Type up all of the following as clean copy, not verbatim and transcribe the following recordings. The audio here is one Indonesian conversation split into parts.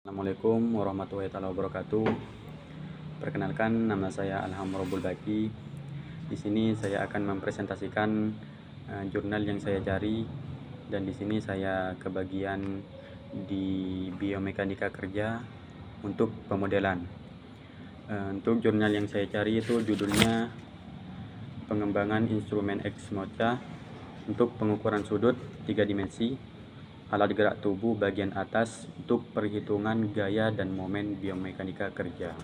Assalamualaikum warahmatullahi wabarakatuh. Perkenalkan, nama saya Alham Robul Baki. Di sini saya akan mempresentasikan jurnal yang saya cari, dan di sini saya kebagian di biomekanika kerja untuk pemodelan. Untuk jurnal yang saya cari itu judulnya Pengembangan Instrumen X-MOCA untuk pengukuran sudut 3 dimensi alat gerak tubuh bagian atas untuk perhitungan gaya dan momen biomekanika kerja.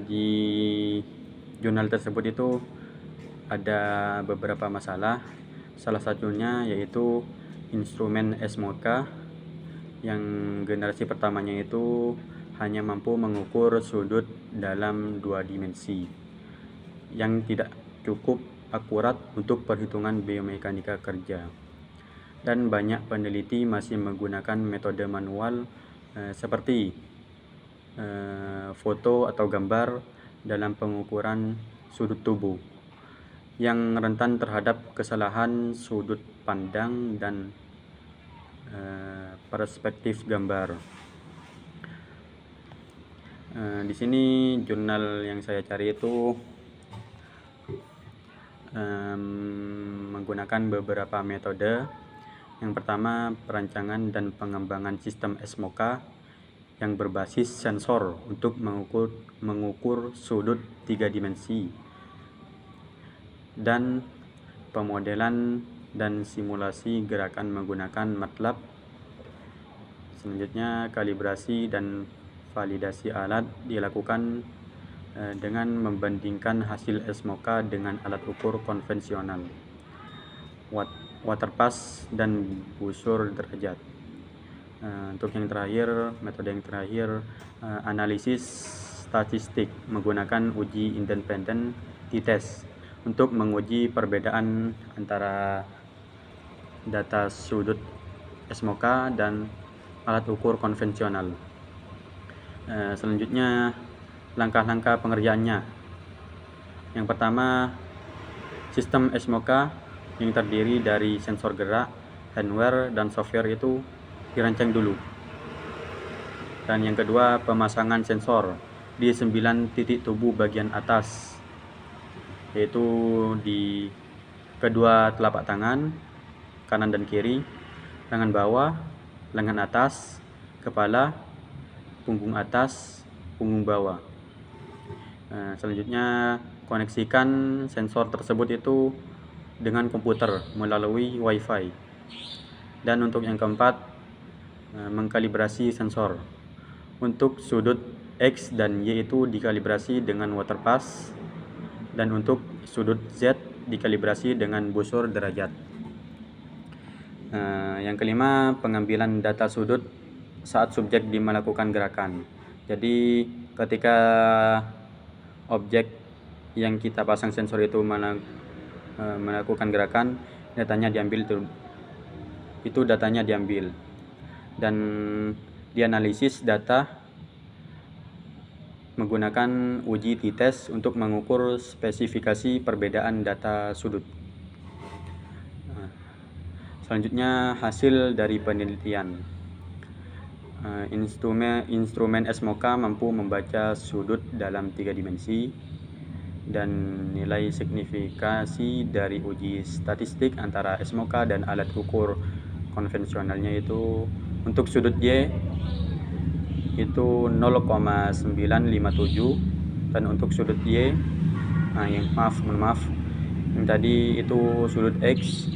Di jurnal tersebut itu ada beberapa masalah. Salah satunya yaitu instrumen S-MOCA yang generasi pertamanya itu hanya mampu mengukur sudut dalam 2 dimensi yang tidak cukup akurat untuk perhitungan biomekanika kerja. Dan banyak peneliti masih menggunakan metode manual seperti foto atau gambar dalam pengukuran sudut tubuh yang rentan terhadap kesalahan sudut pandang dan perspektif gambar. Di sini jurnal yang saya cari itu menggunakan beberapa metode. Yang pertama, perancangan dan pengembangan sistem S-MOCA yang berbasis sensor untuk mengukur sudut 3 dimensi, dan pemodelan dan simulasi gerakan menggunakan MATLAB. Selanjutnya, kalibrasi dan validasi alat dilakukan dengan membandingkan hasil S-MOCA dengan alat ukur konvensional, waterpass dan busur derajat. Untuk yang terakhir, metode yang terakhir, analisis statistik menggunakan uji independen t-test untuk menguji perbedaan antara data sudut S-MOCA dan alat ukur konvensional. Selanjutnya, langkah-langkah pengerjaannya. Yang pertama, sistem S-MOCA yang terdiri dari sensor gerak, hardware, dan software itu dirancang dulu. Dan yang kedua, pemasangan sensor di 9 titik tubuh bagian atas, yaitu di kedua telapak tangan, kanan dan kiri, lengan bawah, lengan atas, kepala, punggung atas, punggung bawah. Selanjutnya, koneksikan sensor tersebut itu dengan komputer melalui WiFi. Dan untuk yang keempat, mengkalibrasi sensor. Untuk sudut X dan Y itu dikalibrasi dengan waterpass, dan untuk sudut Z dikalibrasi dengan busur derajat. Yang kelima, pengambilan data sudut saat subjek melakukan gerakan. Jadi ketika objek yang kita pasang sensor itu melakukan gerakan, datanya diambil dan dianalisis data menggunakan uji t-test untuk mengukur spesifikasi perbedaan data sudut. Selanjutnya, hasil dari penelitian. Instrumen S-MOCA mampu membaca sudut dalam 3 dimensi, dan nilai signifikasi dari uji statistik antara S-MOCA dan alat ukur konvensionalnya itu untuk sudut Y itu 0,957, dan untuk sudut Y yang tadi itu sudut X,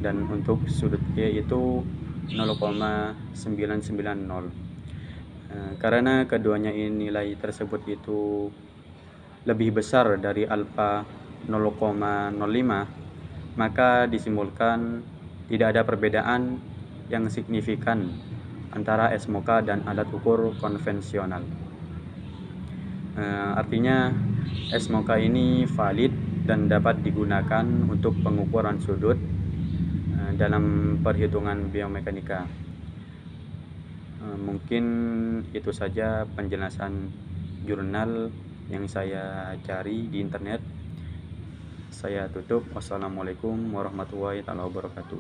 dan untuk sudut Y itu 0,990. Karena keduanya nilai tersebut itu lebih besar dari alfa 0,05, maka disimpulkan tidak ada perbedaan yang signifikan antara S-MOCA dan alat ukur konvensional. Artinya S-MOCA ini valid dan dapat digunakan untuk pengukuran sudut dalam perhitungan biomekanika. Mungkin itu saja penjelasan jurnal yang saya cari di internet. Saya tutup. Wassalamualaikum warahmatullahi wabarakatuh.